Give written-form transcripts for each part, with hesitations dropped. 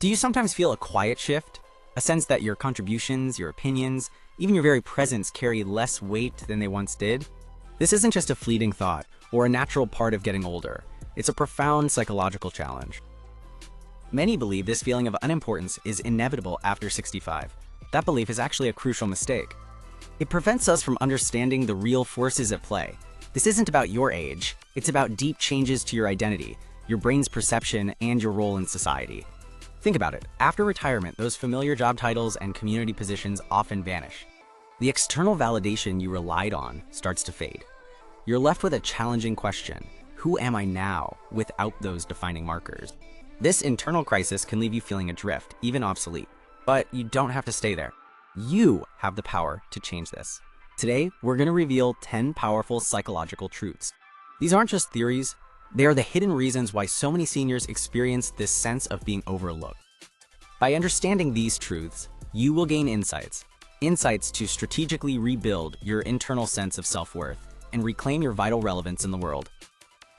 Do you sometimes feel a quiet shift? A sense that your contributions, your opinions, even your very presence carry less weight than they once did? This isn't just a fleeting thought or a natural part of getting older. It's a profound psychological challenge. Many believe this feeling of unimportance is inevitable after 65. That belief is actually a crucial mistake. It prevents us from understanding the real forces at play. This isn't about your age. It's about deep changes to your identity, your brain's perception, and your role in society. Think about it. After retirement, those familiar job titles and community positions often vanish. The external validation you relied on starts to fade. You're left with a challenging question: who am I now without those defining markers? This internal crisis can leave you feeling adrift, even obsolete. But you don't have to stay there. You have the power to change this. Today, we're going to reveal 10 powerful psychological truths. These aren't just theories. They are the hidden reasons why so many seniors experience this sense of being overlooked. By understanding these truths, you will gain insights to strategically rebuild your internal sense of self-worth and reclaim your vital relevance in the world.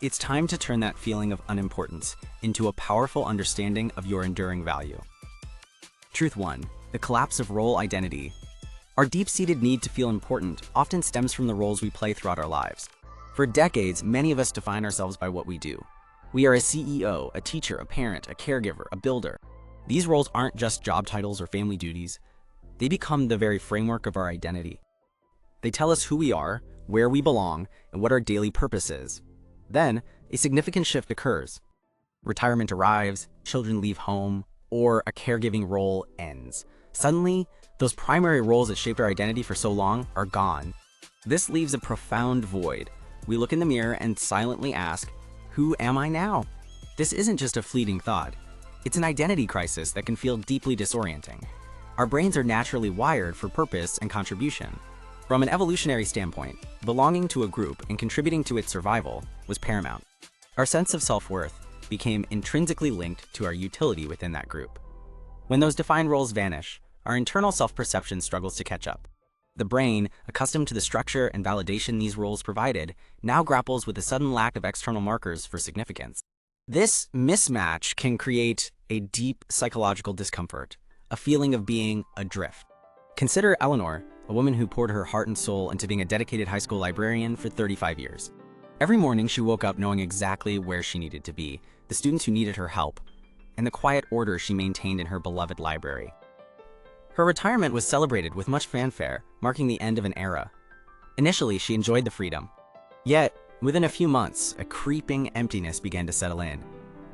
It's time to turn that feeling of unimportance into a powerful understanding of your enduring value. Truth 1. The collapse of role identity. Our deep-seated need to feel important often stems from the roles we play throughout our lives. For decades, many of us define ourselves by what we do. We are a CEO, a teacher, a parent, a caregiver, a builder. These roles aren't just job titles or family duties. They become the very framework of our identity. They tell us who we are, where we belong, and what our daily purpose is. Then, a significant shift occurs. Retirement arrives, children leave home, or a caregiving role ends. Suddenly, those primary roles that shaped our identity for so long are gone. This leaves a profound void. We look in the mirror and silently ask, who am I now? This isn't just a fleeting thought. It's an identity crisis that can feel deeply disorienting. Our brains are naturally wired for purpose and contribution. From an evolutionary standpoint, belonging to a group and contributing to its survival was paramount. Our sense of self-worth became intrinsically linked to our utility within that group. When those defined roles vanish, our internal self-perception struggles to catch up. The brain, accustomed to the structure and validation these roles provided, now grapples with the sudden lack of external markers for significance. This mismatch can create a deep psychological discomfort, a feeling of being adrift. Consider Eleanor, a woman who poured her heart and soul into being a dedicated high school librarian for 35 years. Every morning she woke up knowing exactly where she needed to be, the students who needed her help, and the quiet order she maintained in her beloved library. Her retirement was celebrated with much fanfare, marking the end of an era. Initially, she enjoyed the freedom. Yet, within a few months, a creeping emptiness began to settle in.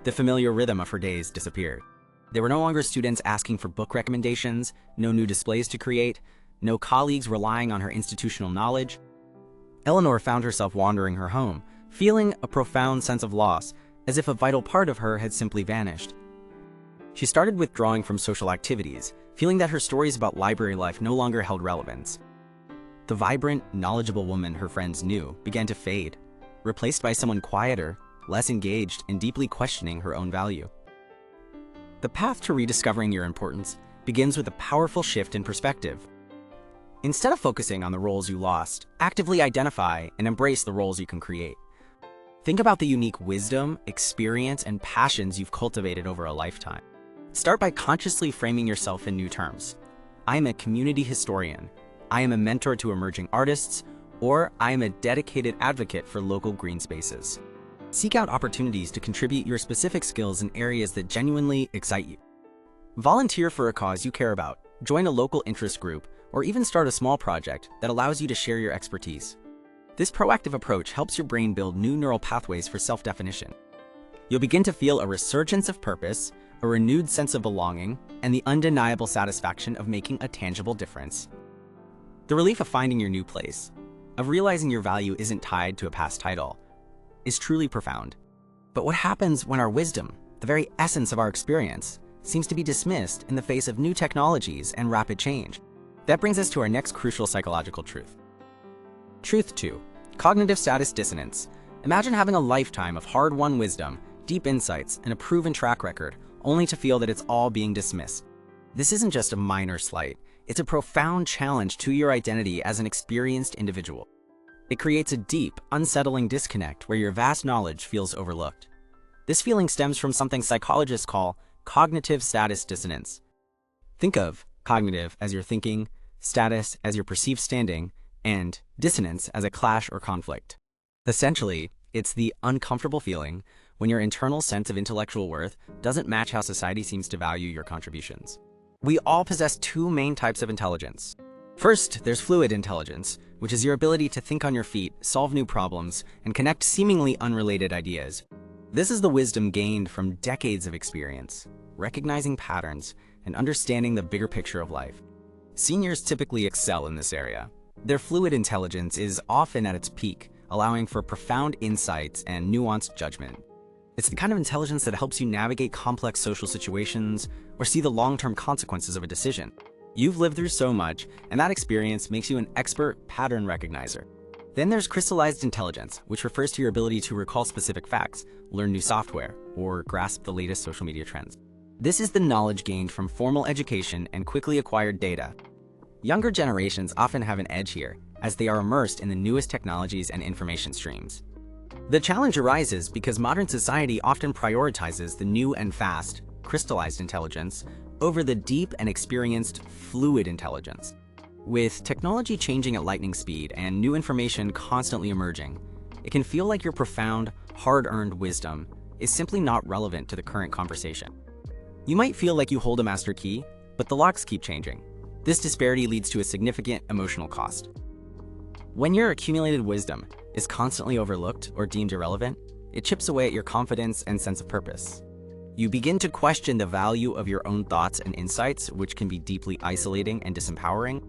The familiar rhythm of her days disappeared. There were no longer students asking for book recommendations, no new displays to create, no colleagues relying on her institutional knowledge. Eleanor found herself wandering her home, feeling a profound sense of loss, as if a vital part of her had simply vanished. She started withdrawing from social activities, feeling that her stories about library life no longer held relevance. The vibrant, knowledgeable woman her friends knew began to fade, replaced by someone quieter, less engaged, and deeply questioning her own value. The path to rediscovering your importance begins with a powerful shift in perspective. Instead of focusing on the roles you lost, actively identify and embrace the roles you can create. Think about the unique wisdom, experience, and passions you've cultivated over a lifetime. Start by consciously framing yourself in new terms. I am a community historian. I am a mentor to emerging artists, or I am a dedicated advocate for local green spaces. Seek out opportunities to contribute your specific skills in areas that genuinely excite you. Volunteer for a cause you care about, join a local interest group, or even start a small project that allows you to share your expertise. This proactive approach helps your brain build new neural pathways for self-definition. You'll begin to feel a resurgence of purpose, a renewed sense of belonging, and the undeniable satisfaction of making a tangible difference. The relief of finding your new place, of realizing your value isn't tied to a past title, is truly profound. But what happens when our wisdom, the very essence of our experience, seems to be dismissed in the face of new technologies and rapid change? That brings us to our next crucial psychological truth. Truth 2. Cognitive status dissonance. Imagine having a lifetime of hard-won wisdom, deep insights, and a proven track record, only to feel that it's all being dismissed. This isn't just a minor slight. It's a profound challenge to your identity as an experienced individual. It creates a deep, unsettling disconnect where your vast knowledge feels overlooked. This feeling stems from something psychologists call cognitive status dissonance. Think of cognitive as your thinking, status as your perceived standing, and dissonance as a clash or conflict. Essentially, it's the uncomfortable feeling when your internal sense of intellectual worth doesn't match how society seems to value your contributions. We all possess two main types of intelligence. First, there's fluid intelligence, which is your ability to think on your feet, solve new problems, and connect seemingly unrelated ideas. This is the wisdom gained from decades of experience, recognizing patterns, and understanding the bigger picture of life. Seniors typically excel in this area. Their fluid intelligence is often at its peak, allowing for profound insights and nuanced judgment. It's the kind of intelligence that helps you navigate complex social situations or see the long-term consequences of a decision. You've lived through so much, and that experience makes you an expert pattern recognizer. Then there's crystallized intelligence, which refers to your ability to recall specific facts, learn new software, or grasp the latest social media trends. This is the knowledge gained from formal education and quickly acquired data. Younger generations often have an edge here, as they are immersed in the newest technologies and information streams. The challenge arises because modern society often prioritizes the new and fast, crystallized intelligence over the deep and experienced fluid intelligence. With technology changing at lightning speed and new information constantly emerging, it can feel like your profound, hard-earned wisdom is simply not relevant to the current conversation. You might feel like you hold a master key, but the locks keep changing. This disparity leads to a significant emotional cost. When your accumulated wisdom is constantly overlooked or deemed irrelevant, it chips away at your confidence and sense of purpose. You begin to question the value of your own thoughts and insights, which can be deeply isolating and disempowering.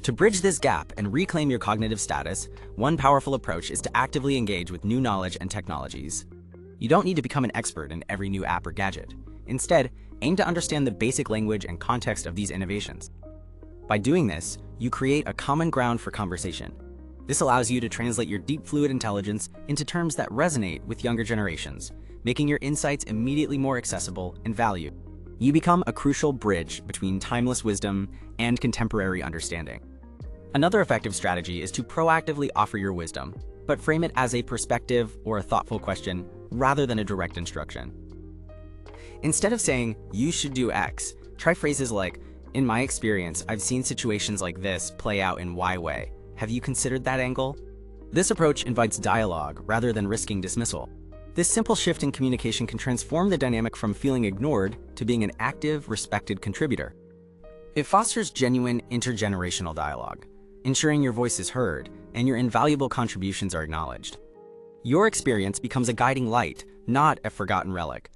To bridge this gap and reclaim your cognitive status, one powerful approach is to actively engage with new knowledge and technologies. You don't need to become an expert in every new app or gadget. Instead, aim to understand the basic language and context of these innovations. By doing this, you create a common ground for conversation. This allows you to translate your deep fluid intelligence into terms that resonate with younger generations, making your insights immediately more accessible and valued. You become a crucial bridge between timeless wisdom and contemporary understanding. Another effective strategy is to proactively offer your wisdom, but frame it as a perspective or a thoughtful question rather than a direct instruction. Instead of saying, "You should do X," try phrases like, "In my experience, I've seen situations like this play out in Y way. Have you considered that angle?" This approach invites dialogue rather than risking dismissal. This simple shift in communication can transform the dynamic from feeling ignored to being an active, respected contributor. It fosters genuine intergenerational dialogue, ensuring your voice is heard and your invaluable contributions are acknowledged. Your experience becomes a guiding light, not a forgotten relic.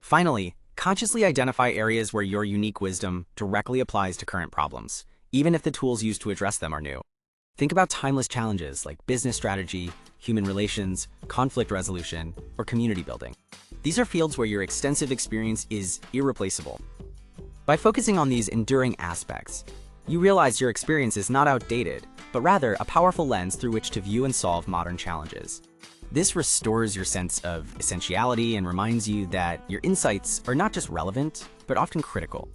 Finally, consciously identify areas where your unique wisdom directly applies to current problems, even if the tools used to address them are new. Think about timeless challenges like business strategy, human relations, conflict resolution, or community building. These are fields where your extensive experience is irreplaceable. By focusing on these enduring aspects, you realize your experience is not outdated, but rather a powerful lens through which to view and solve modern challenges. This restores your sense of essentiality and reminds you that your insights are not just relevant, but often critical.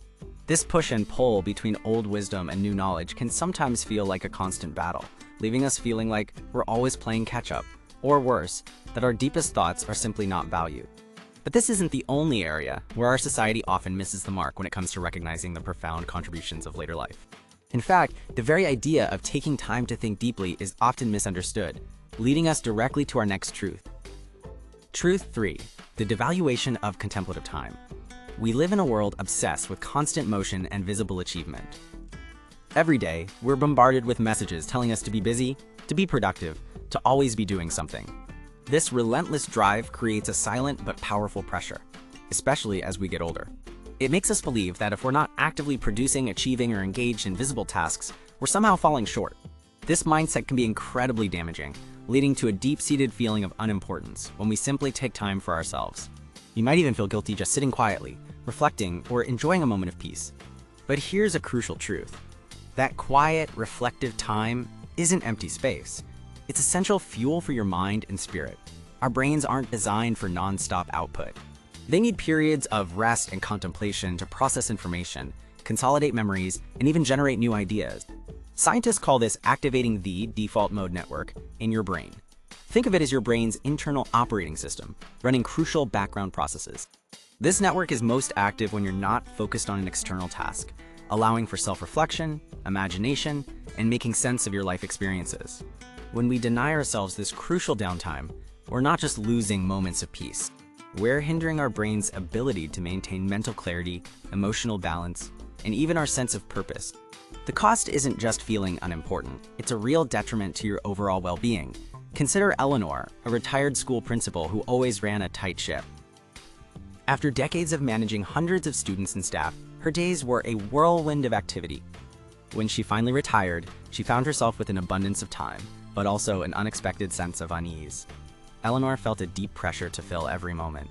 This push and pull between old wisdom and new knowledge can sometimes feel like a constant battle, leaving us feeling like we're always playing catch-up, or worse, that our deepest thoughts are simply not valued. But this isn't the only area where our society often misses the mark when it comes to recognizing the profound contributions of later life. In fact, the very idea of taking time to think deeply is often misunderstood, leading us directly to our next truth. Truth 3. The devaluation of contemplative time. We live in a world obsessed with constant motion and visible achievement. Every day, we're bombarded with messages telling us to be busy, to be productive, to always be doing something. This relentless drive creates a silent but powerful pressure, especially as we get older. It makes us believe that if we're not actively producing, achieving, or engaged in visible tasks, we're somehow falling short. This mindset can be incredibly damaging, leading to a deep-seated feeling of unimportance when we simply take time for ourselves. You might even feel guilty just sitting quietly, reflecting, or enjoying a moment of peace. But here's a crucial truth. That quiet, reflective time isn't empty space. It's essential fuel for your mind and spirit. Our brains aren't designed for non-stop output. They need periods of rest and contemplation to process information, consolidate memories, and even generate new ideas. Scientists call this activating the default mode network in your brain. Think of it as your brain's internal operating system, running crucial background processes. This network is most active when you're not focused on an external task, allowing for self-reflection, imagination, and making sense of your life experiences. When we deny ourselves this crucial downtime, we're not just losing moments of peace. We're hindering our brain's ability to maintain mental clarity, emotional balance, and even our sense of purpose. The cost isn't just feeling unimportant, it's a real detriment to your overall well-being. Consider Eleanor, a retired school principal who always ran a tight ship. After decades of managing hundreds of students and staff, her days were a whirlwind of activity. When she finally retired, she found herself with an abundance of time, but also an unexpected sense of unease. Eleanor felt a deep pressure to fill every moment.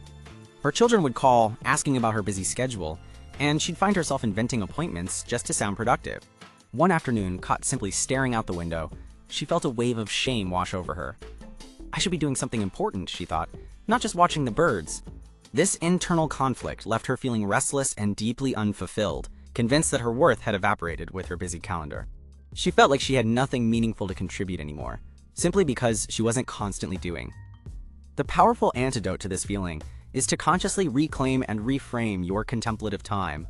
Her children would call, asking about her busy schedule, and she'd find herself inventing appointments just to sound productive. One afternoon, caught simply staring out the window, she felt a wave of shame wash over her. I should be doing something important, she thought, not just watching the birds. This internal conflict left her feeling restless and deeply unfulfilled, convinced that her worth had evaporated with her busy calendar. She felt like she had nothing meaningful to contribute anymore, simply because she wasn't constantly doing. The powerful antidote to this feeling is to consciously reclaim and reframe your contemplative time.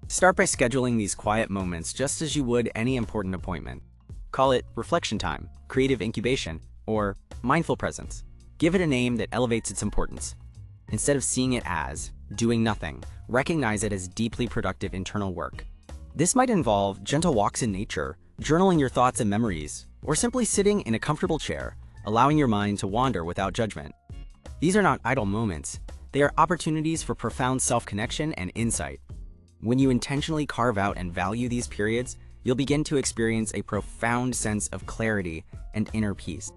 Start by scheduling these quiet moments just as you would any important appointment. Call it reflection time, creative incubation, or mindful presence. Give it a name that elevates its importance. Instead of seeing it as doing nothing, recognize it as deeply productive internal work. This might involve gentle walks in nature, journaling your thoughts and memories, or simply sitting in a comfortable chair, allowing your mind to wander without judgment. These are not idle moments. They are opportunities for profound self-connection and insight. When you intentionally carve out and value these periods, you'll begin to experience a profound sense of clarity and inner peace.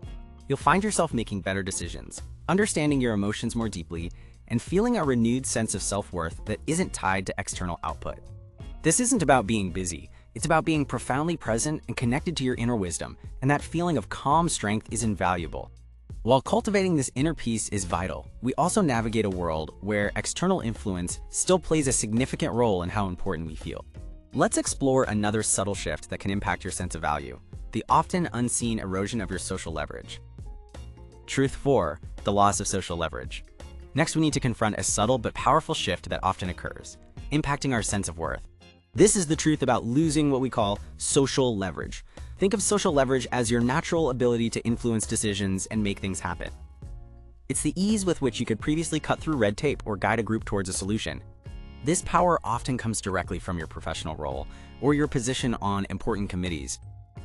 You'll find yourself making better decisions, understanding your emotions more deeply, and feeling a renewed sense of self-worth that isn't tied to external output. This isn't about being busy. It's about being profoundly present and connected to your inner wisdom, and that feeling of calm strength is invaluable. While cultivating this inner peace is vital, we also navigate a world where external influence still plays a significant role in how important we feel. Let's explore another subtle shift that can impact your sense of value: the often unseen erosion of your social leverage. Truth 4. The loss of social leverage. Next, we need to confront a subtle but powerful shift that often occurs, impacting our sense of worth. This is the truth about losing what we call social leverage. Think of social leverage as your natural ability to influence decisions and make things happen. It's the ease with which you could previously cut through red tape or guide a group towards a solution. This power often comes directly from your professional role or your position on important committees.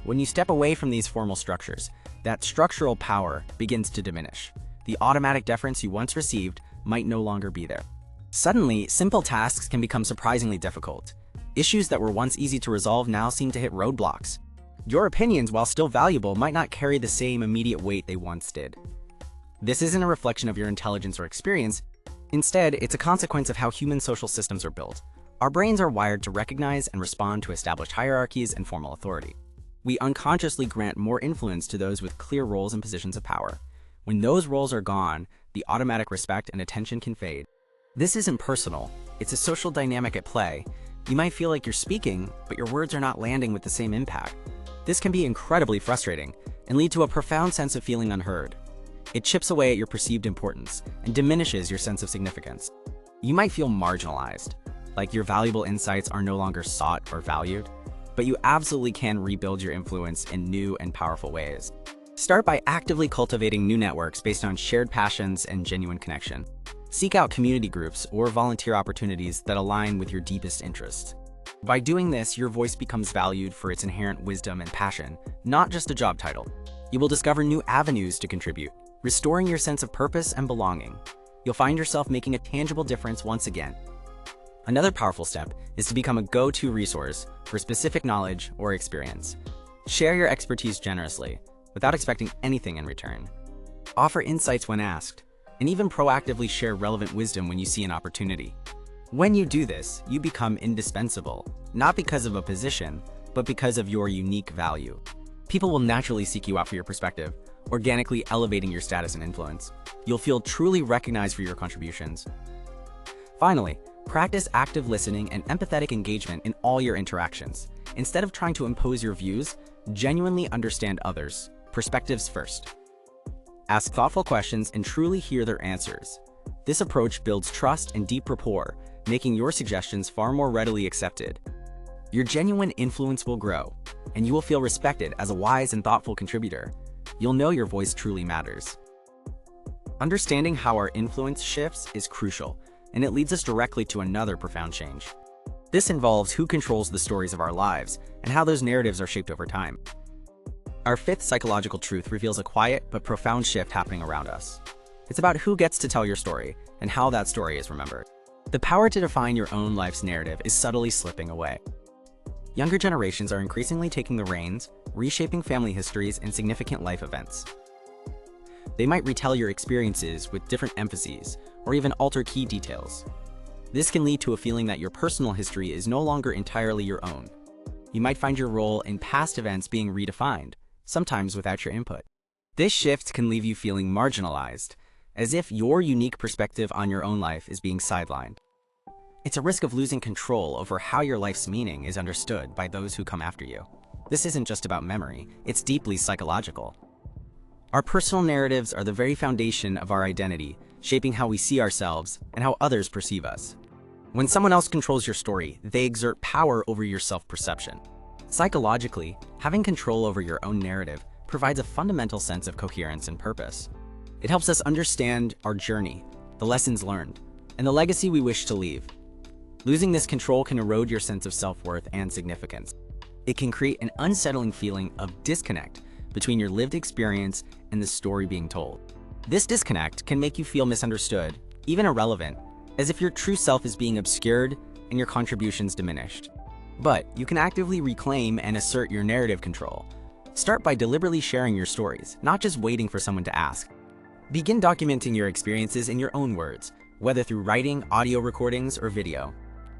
When you step away from these formal structures, that structural power begins to diminish. The automatic deference you once received might no longer be there. Suddenly, simple tasks can become surprisingly difficult. Issues that were once easy to resolve now seem to hit roadblocks. Your opinions, while still valuable, might not carry the same immediate weight they once did. This isn't a reflection of your intelligence or experience. Instead, it's a consequence of how human social systems are built. Our brains are wired to recognize and respond to established hierarchies and formal authority. We unconsciously grant more influence to those with clear roles and positions of power. When those roles are gone, the automatic respect and attention can fade. This isn't personal. It's a social dynamic at play. You might feel like you're speaking, but your words are not landing with the same impact. This can be incredibly frustrating and lead to a profound sense of feeling unheard. It chips away at your perceived importance and diminishes your sense of significance. You might feel marginalized, like your valuable insights are no longer sought or valued, but you absolutely can rebuild your influence in new and powerful ways. Start by actively cultivating new networks based on shared passions and genuine connection. Seek out community groups or volunteer opportunities that align with your deepest interests. By doing this, your voice becomes valued for its inherent wisdom and passion, not just a job title. You will discover new avenues to contribute, restoring your sense of purpose and belonging. You'll find yourself making a tangible difference once again. Another powerful step is to become a go-to resource for specific knowledge or experience. Share your expertise generously, without expecting anything in return. Offer insights when asked, and even proactively share relevant wisdom when you see an opportunity. When you do this, you become indispensable, not because of a position, but because of your unique value. People will naturally seek you out for your perspective, organically elevating your status and influence. You'll feel truly recognized for your contributions. Finally, practice active listening and empathetic engagement in all your interactions. Instead of trying to impose your views, genuinely understand others' perspectives first. Ask thoughtful questions and truly hear their answers. This approach builds trust and deep rapport, making your suggestions far more readily accepted. Your genuine influence will grow, and you will feel respected as a wise and thoughtful contributor. You'll know your voice truly matters. Understanding how our influence shifts is crucial, and it leads us directly to another profound change. This involves who controls the stories of our lives and how those narratives are shaped over time. Our fifth psychological truth reveals a quiet but profound shift happening around us. It's about who gets to tell your story and how that story is remembered. The power to define your own life's narrative is subtly slipping away. Younger generations are increasingly taking the reins, reshaping family histories and significant life events. They might retell your experiences with different emphases, or even alter key details. This can lead to a feeling that your personal history is no longer entirely your own. You might find your role in past events being redefined, sometimes without your input. This shift can leave you feeling marginalized, as if your unique perspective on your own life is being sidelined. It's a risk of losing control over how your life's meaning is understood by those who come after you. This isn't just about memory, it's deeply psychological. Our personal narratives are the very foundation of our identity, shaping how we see ourselves and how others perceive us. When someone else controls your story, they exert power over your self-perception. Psychologically, having control over your own narrative provides a fundamental sense of coherence and purpose. It helps us understand our journey, the lessons learned, and the legacy we wish to leave. Losing this control can erode your sense of self-worth and significance. It can create an unsettling feeling of disconnect between your lived experience and the story being told. This disconnect can make you feel misunderstood, even irrelevant, as if your true self is being obscured and your contributions diminished. But you can actively reclaim and assert your narrative control. Start by deliberately sharing your stories, not just waiting for someone to ask. Begin documenting your experiences in your own words, whether through writing, audio recordings, or video.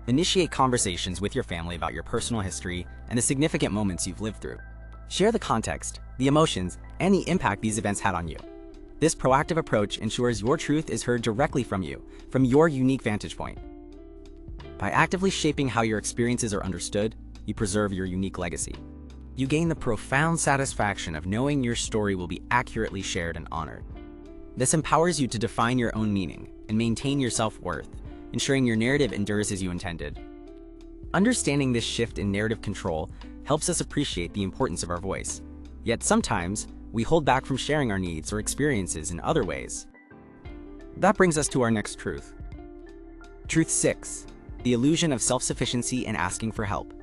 Initiate conversations with your family about your personal history and the significant moments you've lived through. Share the context, the emotions, and the impact these events had on you. This proactive approach ensures your truth is heard directly from you, from your unique vantage point. By actively shaping how your experiences are understood, you preserve your unique legacy. You gain the profound satisfaction of knowing your story will be accurately shared and honored. This empowers you to define your own meaning and maintain your self-worth, ensuring your narrative endures as you intended. Understanding this shift in narrative control helps us appreciate the importance of our voice. Yet sometimes, we hold back from sharing our needs or experiences in other ways. That brings us to our next truth. Truth 6. The illusion of self-sufficiency and asking for help.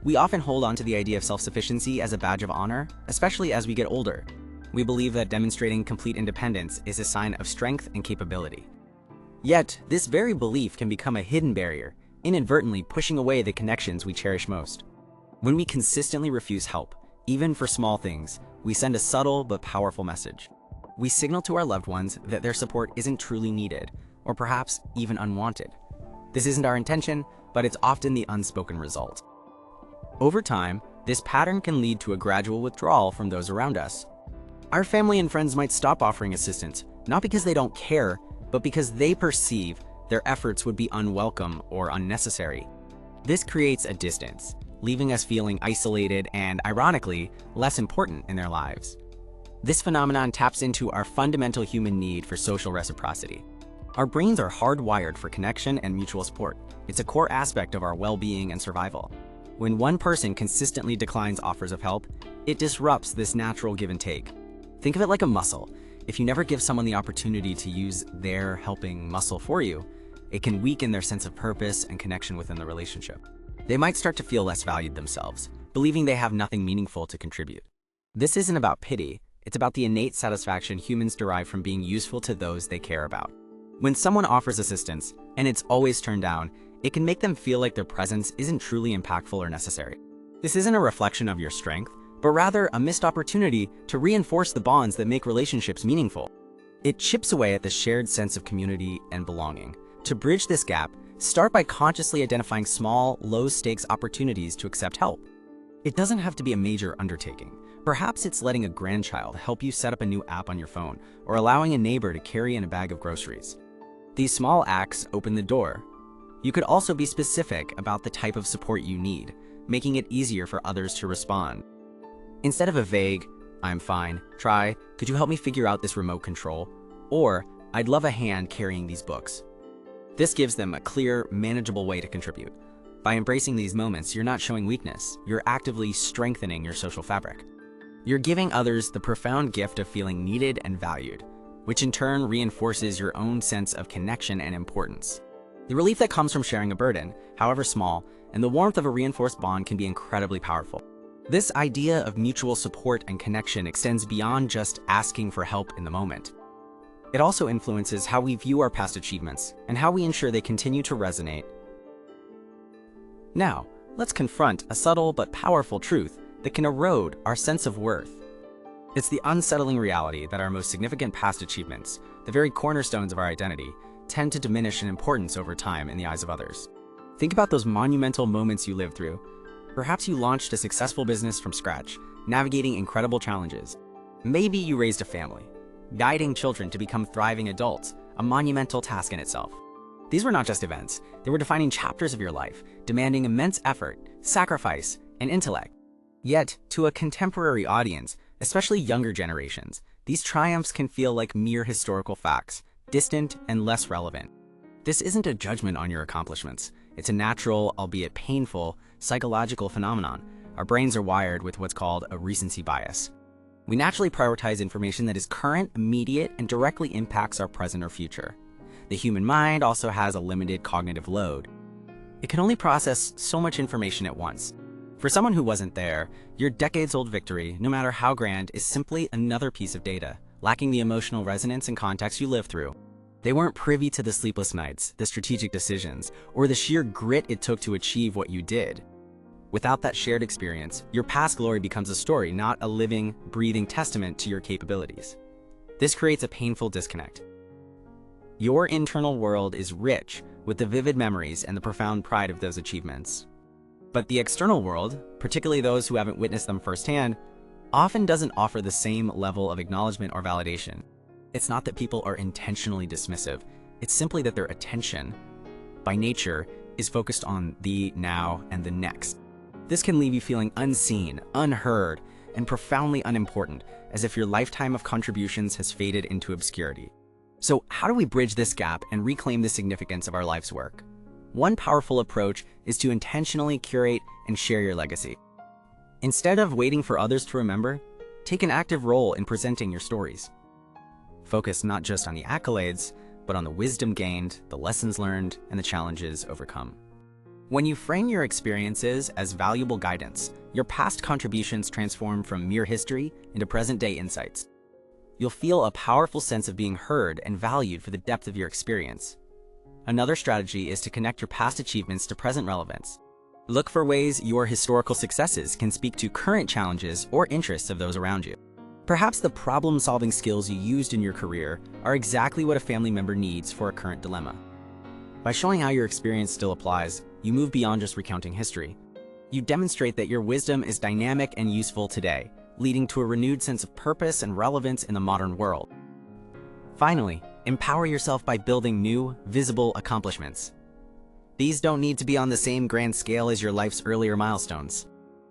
We often hold on to the idea of self-sufficiency as a badge of honor, especially as we get older. We believe that demonstrating complete independence is a sign of strength and capability. Yet, this very belief can become a hidden barrier, inadvertently pushing away the connections we cherish most. When we consistently refuse help, even for small things, we send a subtle but powerful message. We signal to our loved ones that their support isn't truly needed, or perhaps even unwanted. This isn't our intention, but it's often the unspoken result. Over time, this pattern can lead to a gradual withdrawal from those around us. Our family and friends might stop offering assistance, not because they don't care, but because they perceive their efforts would be unwelcome or unnecessary. This creates a distance, leaving us feeling isolated and, ironically, less important in their lives. This phenomenon taps into our fundamental human need for social reciprocity. Our brains are hardwired for connection and mutual support. It's a core aspect of our well-being and survival. When one person consistently declines offers of help, it disrupts this natural give and take. Think of it like a muscle. If you never give someone the opportunity to use their helping muscle for you, it can weaken their sense of purpose and connection within the relationship. They might start to feel less valued themselves, believing they have nothing meaningful to contribute. This isn't about pity, it's about the innate satisfaction humans derive from being useful to those they care about. When someone offers assistance, and it's always turned down, it can make them feel like their presence isn't truly impactful or necessary. This isn't a reflection of your strength, but rather a missed opportunity to reinforce the bonds that make relationships meaningful. It chips away at the shared sense of community and belonging. To bridge this gap, start by consciously identifying small, low-stakes opportunities to accept help. It doesn't have to be a major undertaking. Perhaps it's letting a grandchild help you set up a new app on your phone, or allowing a neighbor to carry in a bag of groceries. These small acts open the door. You could also be specific about the type of support you need, making it easier for others to respond. Instead of a vague, "I'm fine, try, could you help me figure out this remote control?" or I'd love a hand carrying these books. This gives them a clear, manageable way to contribute. By embracing these moments, you're not showing weakness, you're actively strengthening your social fabric. You're giving others the profound gift of feeling needed and valued, which in turn reinforces your own sense of connection and importance. The relief that comes from sharing a burden, however small, and the warmth of a reinforced bond can be incredibly powerful. This idea of mutual support and connection extends beyond just asking for help in the moment. It also influences how we view our past achievements and how we ensure they continue to resonate. Now, let's confront a subtle but powerful truth that can erode our sense of worth. It's the unsettling reality that our most significant past achievements, the very cornerstones of our identity, tend to diminish in importance over time in the eyes of others. Think about those monumental moments you lived through. Perhaps you launched a successful business from scratch, navigating incredible challenges. Maybe you raised a family, guiding children to become thriving adults, a monumental task in itself. These were not just events, they were defining chapters of your life, demanding immense effort, sacrifice, and intellect. Yet, to a contemporary audience, especially younger generations, these triumphs can feel like mere historical facts, distant and less relevant. This isn't a judgment on your accomplishments. It's a natural, albeit painful, psychological phenomenon. Our brains are wired with what's called a recency bias. We naturally prioritize information that is current, immediate, and directly impacts our present or future. The human mind also has a limited cognitive load. It can only process so much information at once. For someone who wasn't there, your decades-old victory, no matter how grand, is simply another piece of data, lacking the emotional resonance and context you lived through. They weren't privy to the sleepless nights, the strategic decisions, or the sheer grit it took to achieve what you did. Without that shared experience, your past glory becomes a story, not a living, breathing testament to your capabilities. This creates a painful disconnect. Your internal world is rich with the vivid memories and the profound pride of those achievements. But the external world, particularly those who haven't witnessed them firsthand, often doesn't offer the same level of acknowledgement or validation. It's not that people are intentionally dismissive, it's simply that their attention, by nature, is focused on the now and the next. This can leave you feeling unseen, unheard, and profoundly unimportant, as if your lifetime of contributions has faded into obscurity. So how do we bridge this gap and reclaim the significance of our life's work? One powerful approach is to intentionally curate and share your legacy. Instead of waiting for others to remember, take an active role in presenting your stories. Focus not just on the accolades, but on the wisdom gained, the lessons learned, and the challenges overcome. When you frame your experiences as valuable guidance, your past contributions transform from mere history into present-day insights. You'll feel a powerful sense of being heard and valued for the depth of your experience. Another strategy is to connect your past achievements to present relevance. Look for ways your historical successes can speak to current challenges or interests of those around you. Perhaps the problem-solving skills you used in your career are exactly what a family member needs for a current dilemma. By showing how your experience still applies, you move beyond just recounting history. You demonstrate that your wisdom is dynamic and useful today, leading to a renewed sense of purpose and relevance in the modern world. Finally, empower yourself by building new, visible accomplishments. These don't need to be on the same grand scale as your life's earlier milestones.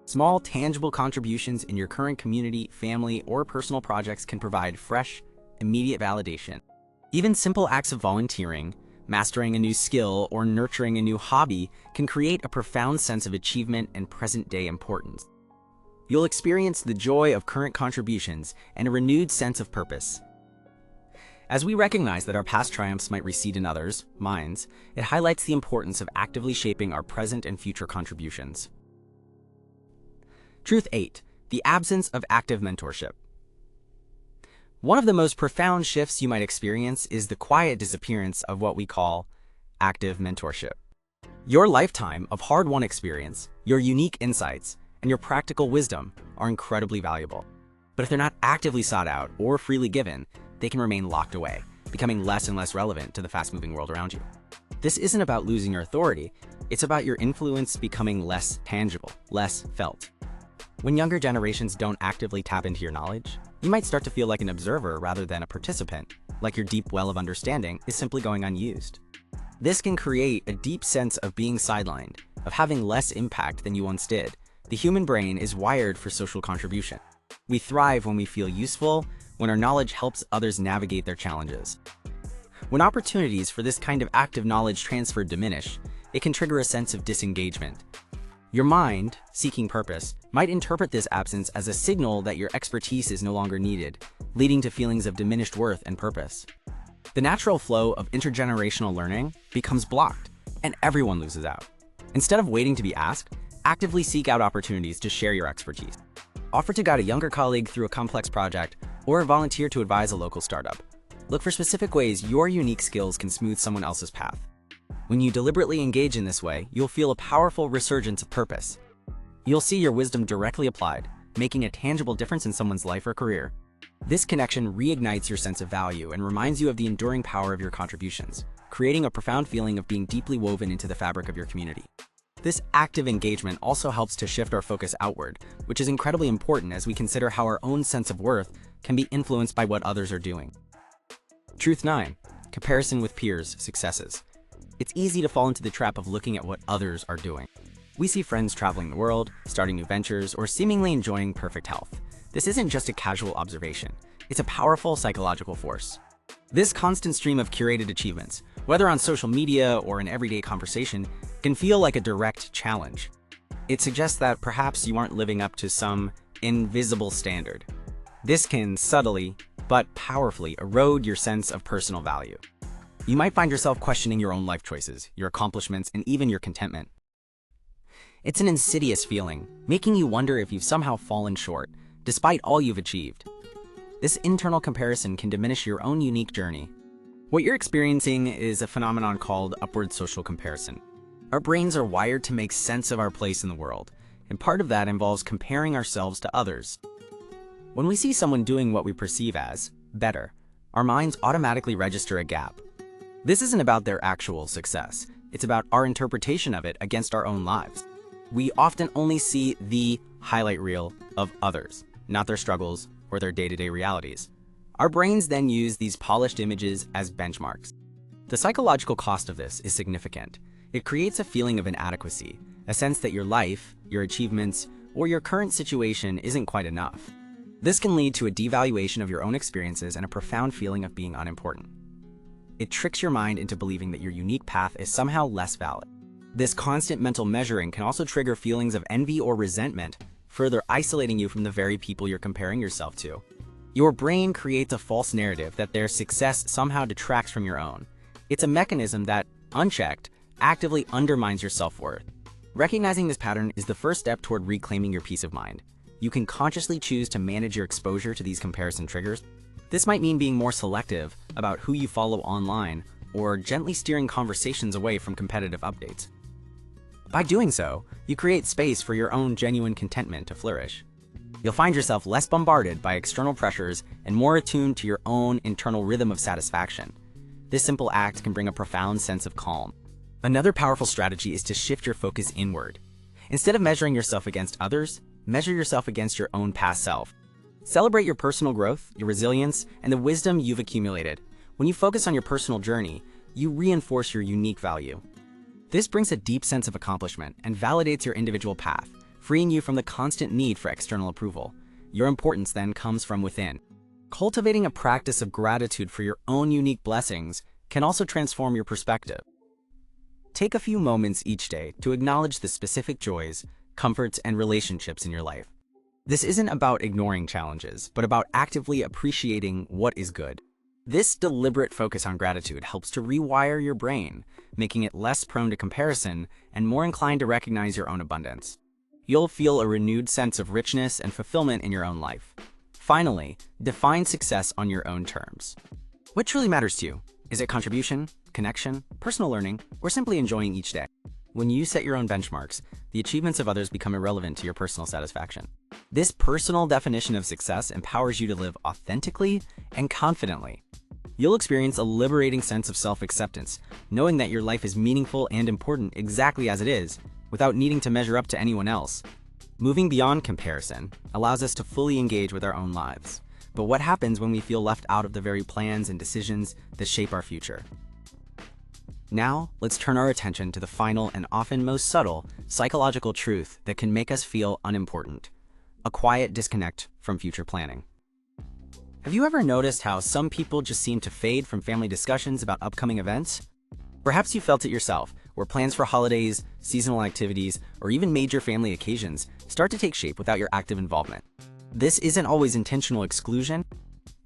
Small, tangible contributions in your current community, family, or personal projects can provide fresh, immediate validation. Even simple acts of volunteering, mastering a new skill, or nurturing a new hobby can create a profound sense of achievement and present-day importance. You'll experience the joy of current contributions and a renewed sense of purpose. As we recognize that our past triumphs might recede in others' minds, it highlights the importance of actively shaping our present and future contributions. Truth 8. The absence of active mentorship. One of the most profound shifts you might experience is the quiet disappearance of what we call active mentorship. Your lifetime of hard-won experience, your unique insights, and your practical wisdom are incredibly valuable. But if they're not actively sought out or freely given, they can remain locked away, becoming less and less relevant to the fast-moving world around you. This isn't about losing your authority, it's about your influence becoming less tangible, less felt. When younger generations don't actively tap into your knowledge, you might start to feel like an observer rather than a participant, like your deep well of understanding is simply going unused. This can create a deep sense of being sidelined, of having less impact than you once did. The human brain is wired for social contribution. We thrive when we feel useful, when our knowledge helps others navigate their challenges. When opportunities for this kind of active knowledge transfer diminish, it can trigger a sense of disengagement. Your mind, seeking purpose, might interpret this absence as a signal that your expertise is no longer needed, leading to feelings of diminished worth and purpose. The natural flow of intergenerational learning becomes blocked, and everyone loses out. Instead of waiting to be asked, actively seek out opportunities to share your expertise. Offer to guide a younger colleague through a complex project, or volunteer to advise a local startup. Look for specific ways your unique skills can smooth someone else's path. When you deliberately engage in this way, you'll feel a powerful resurgence of purpose. You'll see your wisdom directly applied, making a tangible difference in someone's life or career. This connection reignites your sense of value and reminds you of the enduring power of your contributions, creating a profound feeling of being deeply woven into the fabric of your community. This active engagement also helps to shift our focus outward, which is incredibly important as we consider how our own sense of worth can be influenced by what others are doing. Truth 9. Comparison with peers' successes. It's easy to fall into the trap of looking at what others are doing. We see friends traveling the world, starting new ventures, or seemingly enjoying perfect health. This isn't just a casual observation. It's a powerful psychological force. This constant stream of curated achievements, whether on social media or in everyday conversation, can feel like a direct challenge. It suggests that perhaps you aren't living up to some invisible standard. This can subtly, but powerfully erode your sense of personal value. You might find yourself questioning your own life choices, your accomplishments, and even your contentment. It's an insidious feeling, making you wonder if you've somehow fallen short, despite all you've achieved. This internal comparison can diminish your own unique journey. What you're experiencing is a phenomenon called upward social comparison. Our brains are wired to make sense of our place in the world, and part of that involves comparing ourselves to others. When we see someone doing what we perceive as better, our minds automatically register a gap. This isn't about their actual success. It's about our interpretation of it against our own lives. We often only see the highlight reel of others, not their struggles or their day-to-day realities. Our brains then use these polished images as benchmarks. The psychological cost of this is significant. It creates a feeling of inadequacy, a sense that your life, your achievements, or your current situation isn't quite enough. This can lead to a devaluation of your own experiences and a profound feeling of being unimportant. It tricks your mind into believing that your unique path is somehow less valid. This constant mental measuring can also trigger feelings of envy or resentment, further isolating you from the very people you're comparing yourself to. Your brain creates a false narrative that their success somehow detracts from your own. It's a mechanism that, unchecked, actively undermines your self-worth. Recognizing this pattern is the first step toward reclaiming your peace of mind. You can consciously choose to manage your exposure to these comparison triggers. This might mean being more selective about who you follow online or gently steering conversations away from competitive updates. By doing so, you create space for your own genuine contentment to flourish. You'll find yourself less bombarded by external pressures and more attuned to your own internal rhythm of satisfaction. This simple act can bring a profound sense of calm. Another powerful strategy is to shift your focus inward. Instead of measuring yourself against others, measure yourself against your own past self. Celebrate your personal growth, your resilience, and the wisdom you've accumulated. When you focus on your personal journey, you reinforce your unique value. This brings a deep sense of accomplishment and validates your individual path, freeing you from the constant need for external approval. Your importance then comes from within. Cultivating a practice of gratitude for your own unique blessings can also transform your perspective. Take a few moments each day to acknowledge the specific joys, comforts, and relationships in your life. This isn't about ignoring challenges, but about actively appreciating what is good. This deliberate focus on gratitude helps to rewire your brain, making it less prone to comparison and more inclined to recognize your own abundance. You'll feel a renewed sense of richness and fulfillment in your own life. Finally, define success on your own terms. What truly matters to you? Is it contribution, connection, personal learning, or simply enjoying each day? When you set your own benchmarks, the achievements of others become irrelevant to your personal satisfaction. This personal definition of success empowers you to live authentically and confidently. You'll experience a liberating sense of self-acceptance, knowing that your life is meaningful and important exactly as it is, without needing to measure up to anyone else. Moving beyond comparison allows us to fully engage with our own lives. But what happens when we feel left out of the very plans and decisions that shape our future? Now, let's turn our attention to the final and often most subtle psychological truth that can make us feel unimportant: a quiet disconnect from future planning. Have you ever noticed how some people just seem to fade from family discussions about upcoming events? Perhaps you felt it yourself, where plans for holidays, seasonal activities, or even major family occasions start to take shape without your active involvement. This isn't always intentional exclusion.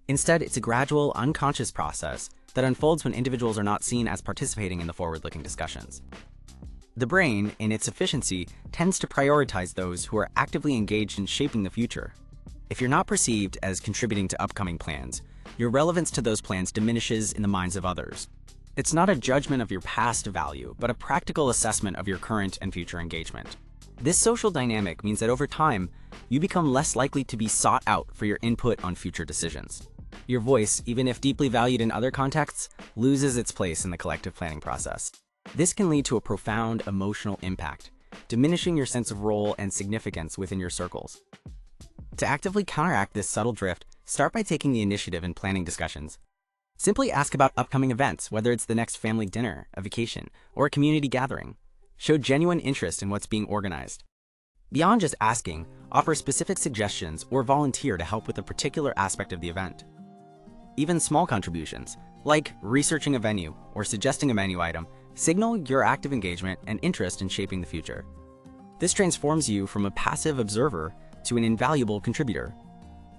Instead, it's a gradual, unconscious process that unfolds when individuals are not seen as participating in the forward-looking discussions. The brain, in its efficiency, tends to prioritize those who are actively engaged in shaping the future. If you're not perceived as contributing to upcoming plans, your relevance to those plans diminishes in the minds of others. It's not a judgment of your past value, but a practical assessment of your current and future engagement. This social dynamic means that over time, you become less likely to be sought out for your input on future decisions. Your voice, even if deeply valued in other contexts, loses its place in the collective planning process. This can lead to a profound emotional impact, diminishing your sense of role and significance within your circles. To actively counteract this subtle drift, start by taking the initiative in planning discussions. Simply ask about upcoming events, whether it's the next family dinner, a vacation, or a community gathering. Show genuine interest in what's being organized. Beyond just asking, offer specific suggestions or volunteer to help with a particular aspect of the event. Even small contributions, like researching a venue or suggesting a menu item, signal your active engagement and interest in shaping the future. This transforms you from a passive observer to an invaluable contributor.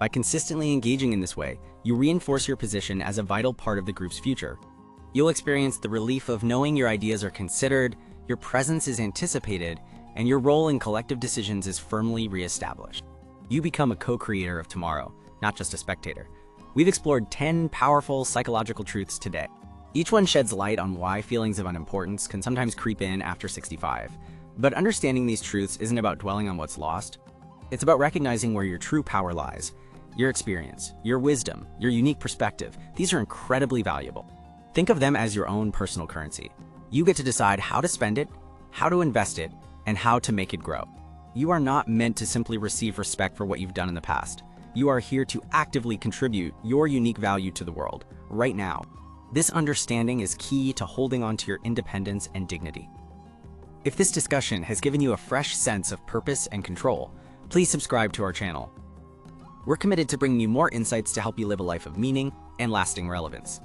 By consistently engaging in this way, you reinforce your position as a vital part of the group's future. You'll experience the relief of knowing your ideas are considered, your presence is anticipated, and your role in collective decisions is firmly reestablished. You become a co-creator of tomorrow, not just a spectator. We've explored 10 powerful psychological truths today. Each one sheds light on why feelings of unimportance can sometimes creep in after 65. But understanding these truths isn't about dwelling on what's lost. It's about recognizing where your true power lies. Your experience, your wisdom, your unique perspective, these are incredibly valuable. Think of them as your own personal currency. You get to decide how to spend it, how to invest it, and how to make it grow. You are not meant to simply receive respect for what you've done in the past. You are here to actively contribute your unique value to the world, right now. This understanding is key to holding on to your independence and dignity. If this discussion has given you a fresh sense of purpose and control, please subscribe to our channel. We're committed to bringing you more insights to help you live a life of meaning and lasting relevance.